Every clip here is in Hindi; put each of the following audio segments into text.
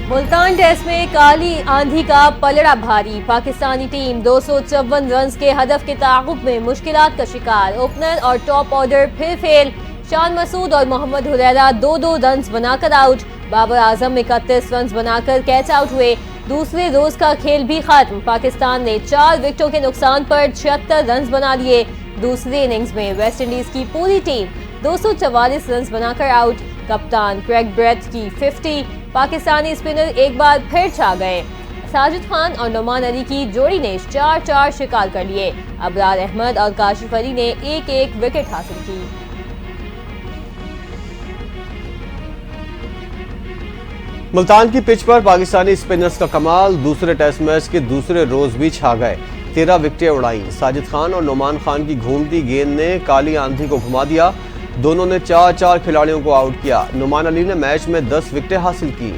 मुल्तान टेस्ट में काली आंधी का पलड़ा भारी। पाकिस्तानी टीम 254 रन के हदफ के ताक़ुब में मुश्किलात का शिकार। ओपनर और टॉप ऑर्डर फिर फेल। शान मसूद और मोहम्मद हुरैरा 2-2 रन बनाकर आउट। बाबर आजम 31 रन बनाकर कैच आउट हुए। दूसरे रोज का खेल भी खत्म। पाकिस्तान ने 4 विकेटों के नुकसान पर 76 रन बना लिए। दूसरी इनिंग्स में वेस्ट इंडीज की पूरी टीम 244 रन बनाकर आउट। कप्तान क्रेग ब्रेथ की 50। पाकिस्तानी स्पिनर एक बार फिर छा गए। साजिद खान और नुमान अली की जोड़ी ने 4-4 शिकार कर लिए। अबरार अहमद और काशिफ अली ने एक विकेट हासिल की। मुल्तान की पिच पर पाकिस्तानी स्पिनर्स का कमाल। दूसरे टेस्ट मैच के दूसरे रोज भी छा गए। 13 विकेटें उड़ाई। साजिद खान और नुमान खान की घूमती गेंद ने काली आंधी को घुमा दिया। दोनों ने 4-4 खिलाड़ियों को आउट किया। नुमान अली ने मैच में 10 विकेटें हासिल की।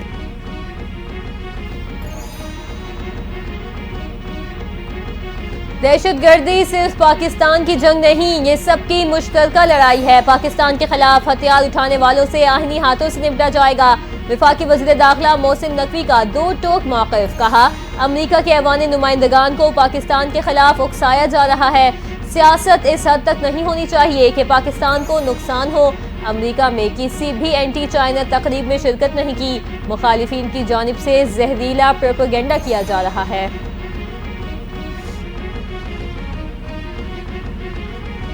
दहशतगर्दी सिर्फ पाकिस्तान की जंग नहीं, ये सबकी मुश्तरका लड़ाई है। पाकिस्तान के खिलाफ हथियार उठाने वालों से आहिनी हाथों से निपटा जाएगा। विफाकी वज़ीर दाखिला मोहसिन नकवी का 2 टोक मौक़िफ़। कहा, अमरीका के ऐवान नुमाइंदगान को पाकिस्तान के खिलाफ उकसाया जा रहा है। सियासत इस हद तक नहीं होनी चाहिए कि पाकिस्तान को नुकसान हो। अमरीका में किसी भी एंटी चाइना तकरीब में शिरकत नहीं की। मुखालिफिन की जानिब से जहरीला प्रोपेगेंडा किया जा रहा है।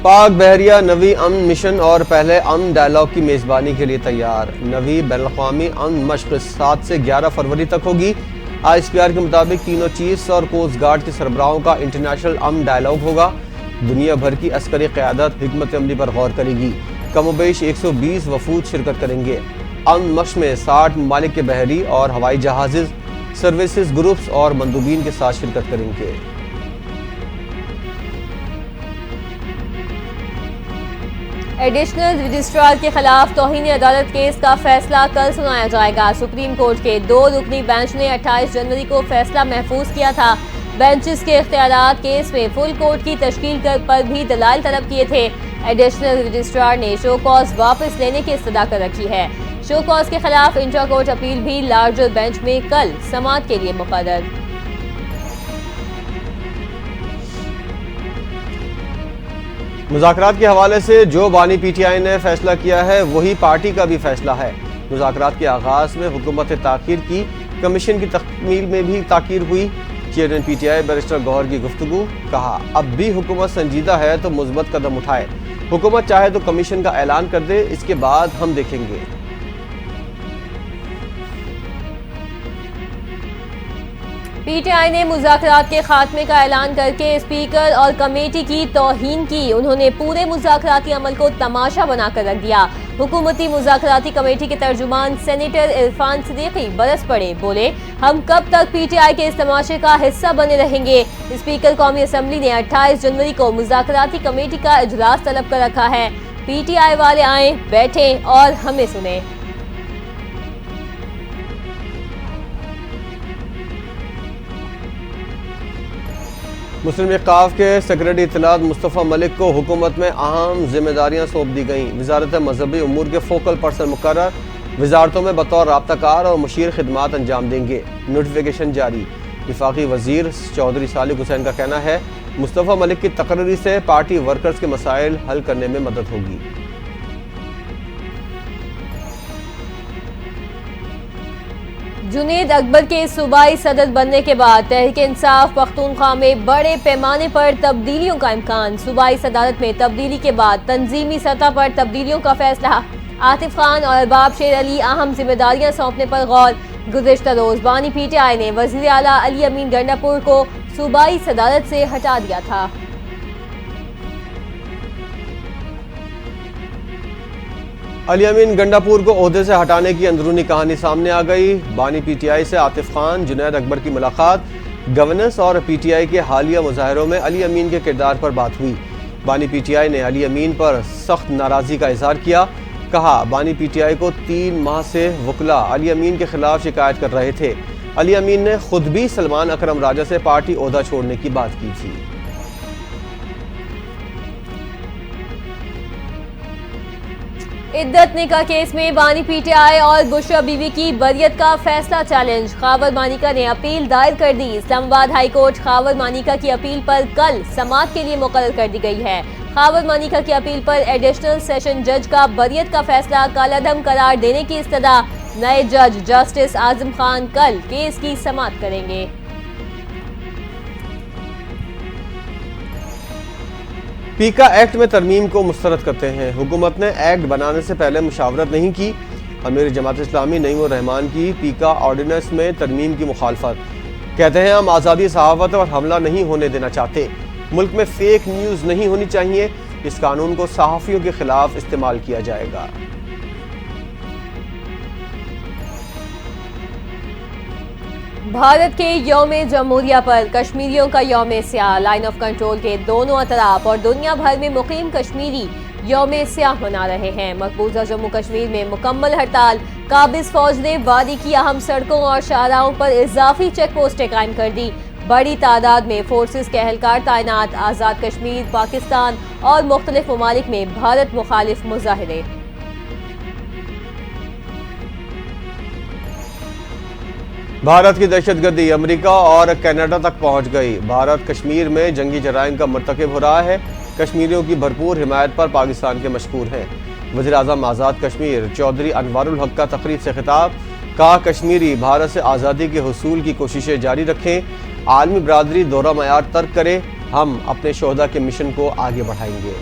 पाक बहरिया नवी अमन मिशन और पहले अमन डायलॉग की मेजबानी के लिए तैयार। नवी बैनुल-अक़वामी अमन मश्क 7 से 11 फरवरी तक होगी। ISPR के मुताबिक तीनों चीफ और कोस्ट गार्ड के सरबराहों का इंटरनेशनल अमन डायलॉग होगा। दुनिया भर की अस्करी क़यादत हिकमत अमली पर गौर करेगी। कमोबेश 120 वफूद शिरकत करेंगे। अमन मश्क में 60 ममालिक के बहरी और हवाई जहाज़, सर्विसेज ग्रुप्स और मंदूबीन के साथ शिरकत करेंगे। एडिशनल रजिस्ट्रार के खिलाफ तौहीन अदालत केस का फैसला कल सुनाया जाएगा। सुप्रीम कोर्ट के 2 रुकनी बेंच ने 28 जनवरी को फैसला महफूज किया था। बेंचेस के इख्तियारात केस में फुल कोर्ट की तश्कील पर भी दलाइल तलब किए थे। एडिशनल रजिस्ट्रार ने शो कॉज वापस लेने की इस्तदा कर रखी है। शो कॉज के खिलाफ इंट्रा कोर्ट अपील भी लार्जर बेंच में कल समाअत के लिए मुक़र्रर। मुज़ाकरात के हवाले से जो बानी PTI ने फैसला किया है वही पार्टी का भी फैसला है। मुज़ाकरात के आगाज़ में हुकूमत ताख़ीर की, कमीशन की तकमील में भी ताख़ीर हुई। चेयरमैन PTI बैरिस्टर गौहर की गुफ्तगू। कहा, अब भी हुकूमत संजीदा है तो मुस्बत कदम उठाए। हुकूमत चाहे तो कमीशन का ऐलान कर दे, इसके बाद हम देखेंगे। PTI ने मुज़ाकरात के खात्मे का ऐलान करके स्पीकर और कमेटी की तौहीन की। उन्होंने पूरे मुज़ाकराती अमल को तमाशा बनाकर रख दिया। हुकूमती मुज़ाकराती कमेटी के तर्जुमान सेनेटर इरफान सिद्दीकी बरस पड़े। बोले, हम कब तक PTI के इस तमाशे का हिस्सा बने रहेंगे। स्पीकर कौमी असम्बली ने 28 जनवरी को मुज़ाकराती कमेटी का इजलास तलब कर रखा है। PTI वाले आए, बैठे और हमें सुने। मुस्लिम लीग काफ के सेक्रेटरी इत्तलात मुस्तफ़ा मलिक को हुकूमत में अहम जिम्मेदारियां सौंप दी गईं। वज़ारत मजहबी उमूर के फोकल पर्सन मुकर्रर, वज़ारतों में बतौर राब्ताकार और मुशीर खिदमात अंजाम देंगे। नोटिफिकेशन जारी। वफाकी वज़ीर चौधरी सालिक हुसैन का कहना है, मुस्तफ़ा मलिक की तकरीर से पार्टी वर्कर्स के मसाइल हल करने में मदद होगी। जुनेद अकबर के सूबाई सदर बनने के बाद तहरीक इंसाफ पख्तूनख्वा में बड़े पैमाने पर तब्दीलियों का इम्कान। सूबाई सदारत में तब्दीली के बाद तंजीमी सतह पर तब्दीलियों का फैसला। आतिफ खान और अरबाब शेर अली अहम जिम्मेदारियां सौंपने पर गौर। गुज़िश्ता रोज बानी PTI ने वज़ीर आला अली अमीन गंडापुर को सूबाई सदारत से हटा दिया था। अली अमीन गंडापुर को ओहदे से हटाने की अंदरूनी कहानी सामने आ गई। बानी PTI से आतिफ खान, जुनैद अकबर की मुलाकात, गवर्नेंस और PTI के हालिया मुजाहरों में अली अमीन के किरदार पर बात हुई। बानी PTI ने अली अमीन पर सख्त नाराज़गी का इजहार किया। कहा, बानी PTI को 3 माह से वकला अली अमीन के खिलाफ शिकायत कर रहे थे। अली अमीन ने खुद भी सलमान अकरम राजा से पार्टी ओहदा छोड़ने की बात की थी। इद्दत निकाह केस में बानी पीटीआई और बुशरा बीवी की बरियत का फैसला चैलेंज। खावर मानिका ने अपील दायर कर दी। इस्लामाबाद हाई कोर्ट खावर मानिका की अपील पर कल समाअत के लिए मुकर्रर कर दी गई है। खावर मानिका की अपील पर एडिशनल सेशन जज का बरियत का फैसला कलअदम करार देने की इस्तदा। नए जज जस्टिस आजम खान कल केस की समाअत करेंगे। पीका एक्ट में तरमीम को मुस्तरद करते हैं। हुकूमत ने एक्ट बनाने से पहले मुशावरत नहीं की। अमीर जमात इस्लामी नईम उर रहमान की पीका ऑर्डिनेंस में तरमीम की मुखालफत। कहते हैं हम आज़ादी सहाफ़त और हमला नहीं होने देना चाहते। मुल्क में फेक न्यूज़ नहीं होनी चाहिए। इस कानून को सहाफ़ियों के खिलाफ इस्तेमाल किया जाएगा। भारत के यौम जमहूरिया पर कश्मीरियों का यौम स्याह। लाइन ऑफ कंट्रोल के दोनों अतराफ और दुनिया भर में मुकीम कश्मीरी यौम स्याह मना रहे हैं। मकबूजा जम्मू कश्मीर में मुकम्मल हड़ताल। काबिज फौज ने वादी की अहम सड़कों और शाहराहों पर इजाफी चेक पोस्टें कायम कर दी। बड़ी तादाद में फोर्सेस के एहलकार तैनात। आज़ाद कश्मीर, पाकिस्तान और मुख्तलिफ ममालिक में भारत मुखालिफ मुजाहिरे। भारत की दहशतगर्दी अमेरिका और कनाडा तक पहुंच गई। भारत कश्मीर में जंगी जराइम का मर्तकब हो रहा है। कश्मीरियों की भरपूर हिमायत पर पाकिस्तान के मशकूर हैं। वज़ीर आज़म आज़ाद कश्मीर चौधरी अनवारुल हक का तकरीब से खिताब। कहा कश्मीरी भारत से आज़ादी के हुसूल की कोशिशें जारी रखें। आलमी बरादरी दोहरा मयार तर्क करे। हम अपने शोहदा के मिशन को आगे बढ़ाएंगे।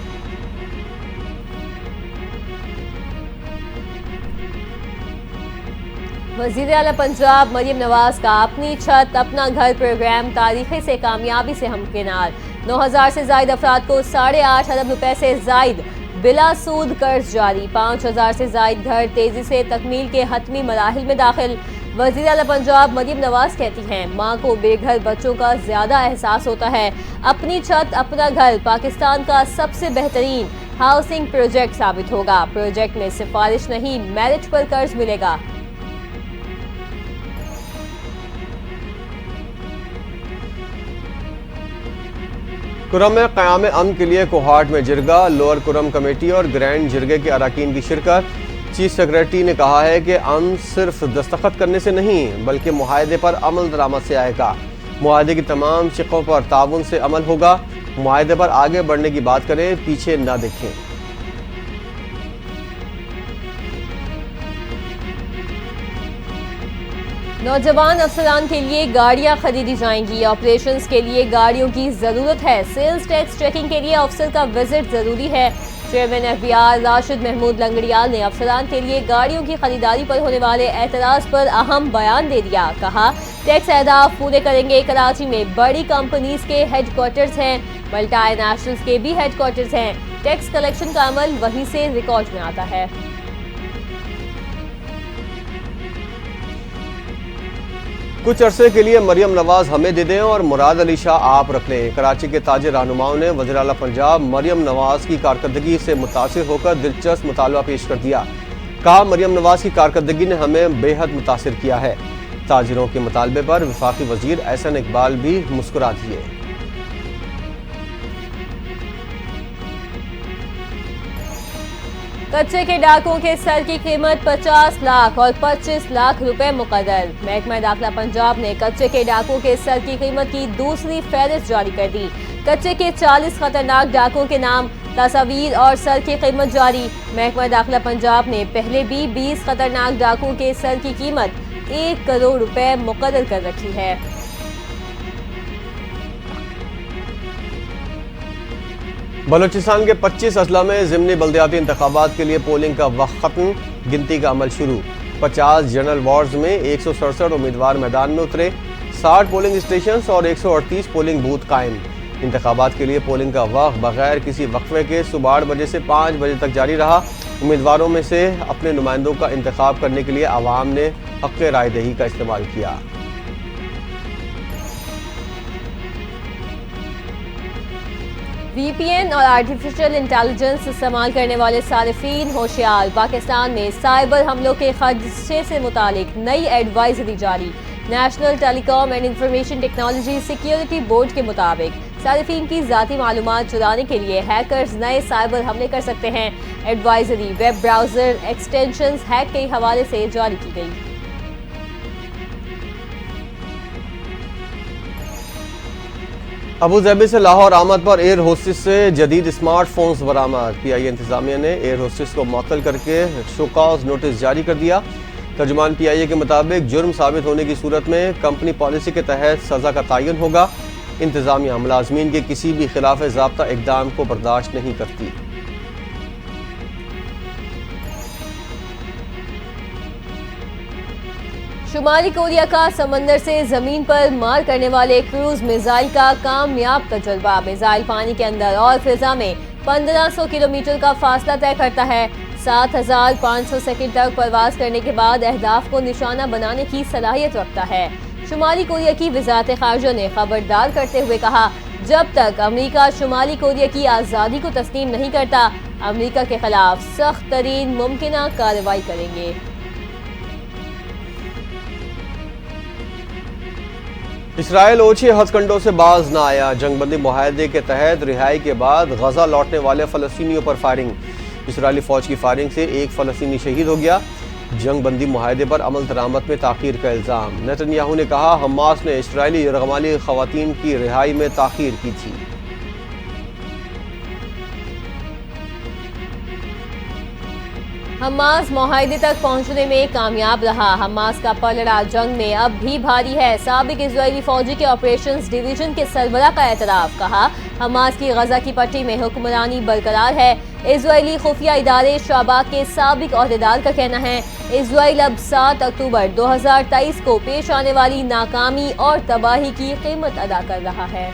वज़ीर आला पंजाब मरियम नवाज का अपनी छत अपना घर प्रोग्राम तारीखी से कामयाबी से हमकिनार। 9,000 से जायद अफराद को 8.5 अरब रुपए से जायद बिला सूद कर्ज जारी। 5,000 से जायद घर तेजी से तकमील के हतमी मराहिल में दाखिल। वज़ीर आला पंजाब मरियम नवाज कहती हैं माँ को बेघर बच्चों का ज्यादा एहसास होता है। अपनी छत अपना घर पाकिस्तान का सबसे बेहतरीन हाउसिंग प्रोजेक्ट साबित होगा। प्रोजेक्ट में सिफारिश नहीं मेरिट पर कर्ज मिलेगा। कुरम में क़याम अमन के लिए कोहाट में जिरगा। लोअर कुरम कमेटी और ग्रैंड जिरगे के अरकान की शिरकत। चीफ सेक्रेटरी ने कहा है कि अमन सिर्फ दस्तखत करने से नहीं बल्कि मुआहदे पर अमल दरामद से आएगा। मुआहदे की तमाम शिकों पर ताउन से अमल होगा। मुआहदे पर आगे बढ़ने की बात करें, पीछे न देखें। नौजवान अफसरान के लिए गाड़ियां खरीदी जाएंगी। ऑपरेशंस के लिए गाड़ियों की जरूरत है। सेल्स टैक्स चेकिंग के लिए अफसर का विजिट जरूरी है। चेयरमैन एफबीआर राशिद महमूद लंगड़ियाल ने अफसरान के लिए गाड़ियों की खरीदारी पर होने वाले एतराज पर अहम बयान दे दिया। कहा टैक्स अहदाफ पूरे करेंगे। कराची में बड़ी कंपनीज के हेडक्वार्टर्स हैं। मल्टीनेशनल्स के भी हेडक्वार्टर्स हैं। टैक्स कलेक्शन का अमल वहीं से रिकॉर्ड में आता है। कुछ अरसे के लिए मरियम नवाज हमें दे दें और मुराद अली शाह आप रख लें। कराची के ताजे रहनुमाओं ने वज़ीर आला पंजाब मरियम नवाज की कारकर्दगी से मुतासिर होकर दिलचस्प मुतालबा पेश कर दिया। कहा मरियम नवाज की कारकर्दगी ने हमें बेहद मुतासिर किया है। ताजिरों के मुतालबे पर वफाकी वजीर एहसन इकबाल भी मुस्कुरा दिए। कच्चे के डाकों के सर की कीमत 50 लाख और 25 लाख रुपए मुकर्रर। महकमा दाखिला पंजाब ने कच्चे के डाकों के सर की कीमत की दूसरी फहरिस्त जारी कर दी। कच्चे के 40 खतरनाक डाकों के नाम, तस्वीर और सर की कीमत जारी। महकमा दाखिला पंजाब ने पहले भी 20 खतरनाक डाकों के सर की कीमत 1 करोड़ रुपए मुकर्रर कर रखी है। बलूचिस्तान के 25 अजला में ज़िमनी बल्दियाती इंतखाबात के लिए पोलिंग का वक्त खत्म। गिनती का अमल शुरू। 50 जनरल वार्ड्स में 167 उम्मीदवार मैदान में उतरे। 60 पोलिंग स्टेशन और 138 पोलिंग बूथ कायम। इंतखाबात के लिए पोलिंग का वक्त बगैर किसी वक्फे के सुबह 8 बजे से 5 बजे तक जारी रहा। उम्मीदवारों में से अपने नुमाइंदों का इंतखाब करने के लिए आवाम ने हक़ राय दही का इस्तेमाल किया। VPN और आर्टिफिशियल इंटेलिजेंस इस्तेमाल करने वाले सारिफीन होशियार। पाकिस्तान में साइबर हमलों के खदशे से मुतालिक नई एडवाइजरी जारी। National telecom and information technology security board के मुताबिक सारिफीन की जाती मालूमात चुराने के लिए हैकर्स नए साइबर हमले कर सकते हैं। Advisory web browser extensions hack के हवाले से जारी की गई। अबू धाबी से लाहौर आमद पर एयर होस्टेस से जदीद स्मार्टफोन्स बरामद। पीआईए इंतजामिया ने एयर होस्टेस को मुअत्तल करके शोकॉज नोटिस जारी कर दिया। तर्जुमान पीआईए के मुताबिक जुर्म साबित होने की सूरत में कंपनी पॉलिसी के तहत सजा का तयन होगा। इंतजामिया मुलाजमीन के किसी भी खिलाफ ज़ाब्ता इक़दाम को बर्दाश्त नहीं करती। शुमाली कोरिया का समंदर से जमीन पर मार करने वाले क्रूज मिसाइल का कामयाब तजुर्बा। मिसाइल पानी के अंदर और फिजा में 1500 किलोमीटर का फासला तय करता है। 7500 सेकंड तक परवाज करने के बाद अहदाफ को निशाना बनाने की सलाहियत रखता है। शुमाली कोरिया की वजारत खारजा ने खबरदार करते हुए कहा, जब तक अमेरिका शुमाली कोरिया की आज़ादी को तस्लीम नहीं करता, अमेरिका के खिलाफ सख्त तरीन मुमकिना कार्रवाई करेंगे। इसराइल ओछे हथकंडों से बाज न आया। जंगबंदी मुआहदे के तहत रिहाई के बाद गजा लौटने वाले फलस्तीनियों पर फायरिंग। इसराइली फौज की फायरिंग से एक फलस्तीनी शहीद हो गया। जंगबंदी मुआहदे पर अमल दरामद में ताखीर का इल्जाम। नेतन्याहू ने कहा, हमास ने इसराइली यरगमाली खवातीन की रिहाई में ताखीर की थी। हमास मुआहदे तक पहुंचने में कामयाब रहा। हमास का पलड़ा जंग में अब भी भारी है। साबिक इजरायली फौजी के ऑपरेशंस डिवीजन के सरबराह का एतराफ। कहा, हमास की गजा की पट्टी में हुक्मरानी बरकरार है। इजरायली खुफिया इदारे शाबाक के साबिक ओहदेदार का कहना है, इजराइल अब 7 अक्टूबर 2023 को पेश आने वाली नाकामी और तबाही की कीमत अदा कर रहा है।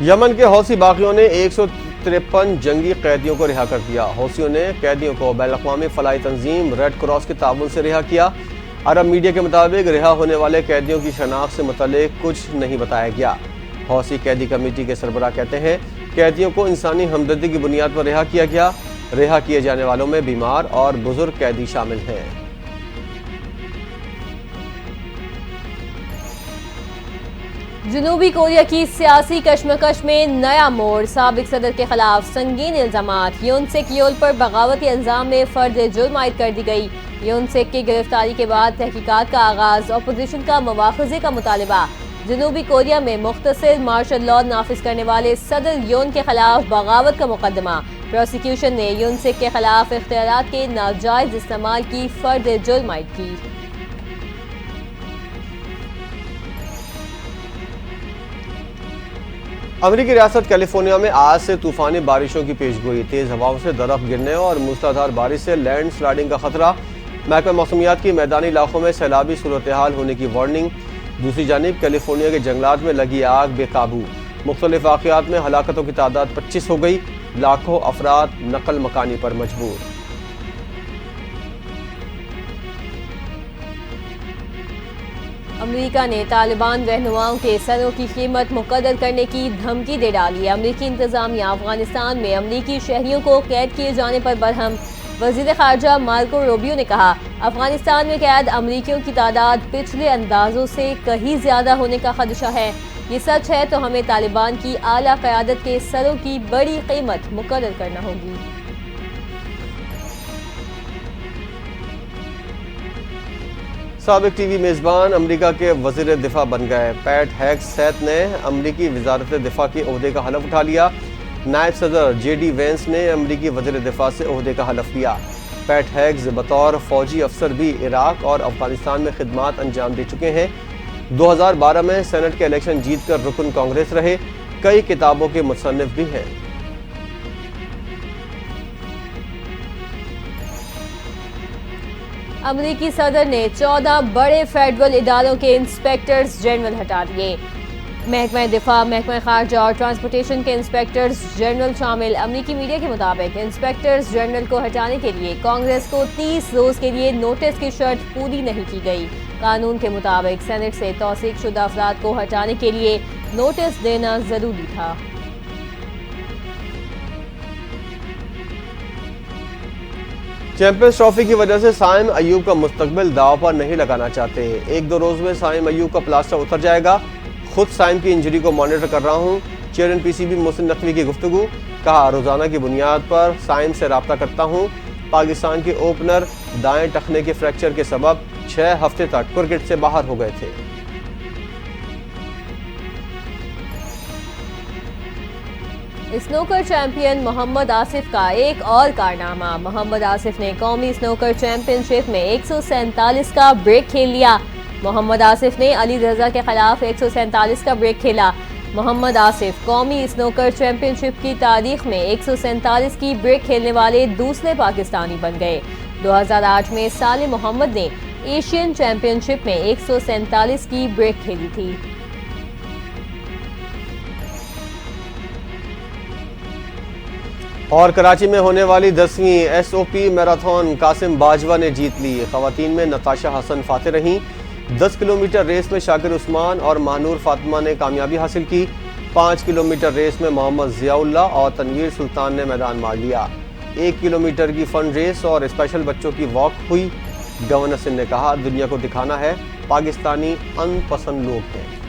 यमन के हौसी बागियों ने 153 जंगी कैदियों को रिहा कर दिया। हौसियों ने कैदियों को बैनुल-अक़वामी फलाही तंजीम रेड क्रॉस के ताउन से रिहा किया। अरब मीडिया के मुताबिक रिहा होने वाले कैदियों की शनाख्त से मुतल्लिक कुछ नहीं बताया गया। हौसी कैदी कमेटी के सरबराह कहते हैं, कैदियों को इंसानी हमदर्दी की बुनियाद पर रिहा किया गया। रिहा किए जाने वालों में बीमार और बुजुर्ग कैदी शामिल हैं। जनूबी कोरिया की सियासी कशमकश में नया मोड़। साबिक सदर के खिलाफ संगीन इल्जामात। यून सेक योल पर बगावती इल्जाम में फर्द जुर्म आयद कर दी गई। यून सेक की गिरफ्तारी के बाद तहकीकात का आगाज। अपोजिशन का मुआखजे का मुतालबा। जनूबी कोरिया में मुख्तसर मार्शल लॉ नाफिज करने वाले सदर यून के खिलाफ बगावत का मुकदमा। प्रोसिक्यूशन ने यून सेक के खिलाफ इख्तियारात के नाजायज इस्तेमाल की फर्द जुर्म आयद की। अमेरिकी रियासत कैलिफोर्निया में आज से तूफानी बारिशों की पेशगोई। तेज हवाओं से दरख्त गिरने और मूसलाधार बारिश से लैंड स्लाइडिंग का खतरा। महकमा मौसमियात की मैदानी इलाकों में सैलाबी सूरत हाल होने की वार्निंग। दूसरी जानिब कैलिफोर्निया के जंगलात में लगी आग बेकाबू। मुख्तलिफ वाक़यात में हलाकतों की तादाद 25 हो गई। लाखों अफराद नकल मकानी पर मजबूर। अमेरिका ने तालिबान रहनुमाओं के सरों की कीमत मुकद्दर करने की धमकी दे डाली। अमेरिकी इंतजामिया अफगानिस्तान में अमेरिकी शहरियों को कैद किए जाने पर बरहम। वज़ीर ख़ारजा मार्को रूबियो ने कहा, अफगानिस्तान में कैद अमेरिकियों की तादाद पिछले अंदाजों से कहीं ज़्यादा होने का खदशा है। ये सच है तो हमें तालिबान की आला क़यादत के सरों की बड़ी कीमत मुकद्दर करना होगी। साबिक टीवी मेज़बान अमेरिका के वज़ीर दिफा बन गए। पैट हेग्सेथ ने अमेरिकी वज़ारत दिफा के ओहदे का हलफ उठा लिया। नायब सदर JD वेंस ने अमेरिकी वज़ीर दिफा से ओहदे का हलफ लिया। पैट हेग्स बतौर फौजी अफसर भी इराक और अफगानिस्तान में खिदमात अंजाम दे चुके हैं। 2012 में सेनेट के इलेक्शन जीतकर रुकन कांग्रेस रहे। कई किताबों के मुसन्निफ भी हैं। अमेरिकी सदर ने 14 बड़े फेडरल इदारों के इंस्पेक्टर्स जनरल हटा दिए। महकमा दिफा, महकमा खारजा और ट्रांसपोर्टेशन के इंस्पेक्टर्स जनरल शामिल। अमेरिकी मीडिया के मुताबिक इंस्पेक्टर्स जनरल को हटाने के लिए कांग्रेस को 30 रोज के लिए नोटिस की शर्त पूरी नहीं की गई। कानून के मुताबिक सेनेट से तौसीक शुदा अफराद को हटाने के लिए नोटिस देना जरूरी था। चैंपियंस ट्रॉफी की वजह से साइम अयूब का मुस्तकबिल दाव पर नहीं लगाना चाहते। 1-2 रोज में साइम अयूब का प्लास्टर उतर जाएगा। खुद साइम की इंजरी को मॉनिटर कर रहा हूं। चेयरमैन पीसीबी मोहसिन नकवी की गुफ्तगू। कहा, रोजाना की बुनियाद पर साइम से राब्ता करता हूं। पाकिस्तान के ओपनर दाएं टखने के फ्रैक्चर के सबब 6 हफ्ते तक क्रिकेट से बाहर हो गए थे। स्नूकर चैंपियन मोहम्मद आसिफ का एक और कारनामा। मोहम्मद आसिफ ने कौमी स्नूकर चैंपियनशिप में 147 का ब्रेक खेल लिया। मोहम्मद आसिफ ने अली रजा के खिलाफ 147 का ब्रेक खेला। मोहम्मद आसिफ कौमी स्नूकर चैंपियनशिप की तारीख में 147 की ब्रेक खेलने वाले दूसरे पाकिस्तानी बन गए। 2008 में साले मोहम्मद ने एशियन चैंपियनशिप में 147 की ब्रेक खेली थी। और कराची में होने वाली 10वीं एसओपी मैराथन कासिम बाजवा ने जीत ली। खवातीन में नताशा हसन फाते रहीं। 10 किलोमीटर रेस में शाकिर उस्मान और महानूर फातिमा ने कामयाबी हासिल की। 5 किलोमीटर रेस में मोहम्मद जियाउल्लाह और तनवीर सुल्तान ने मैदान मार लिया। 1 किलोमीटर की फन रेस और स्पेशल बच्चों की वॉक हुई। गवर्नर सिंह ने कहा, दुनिया को दिखाना है पाकिस्तानी अनपसंद लोग हैं।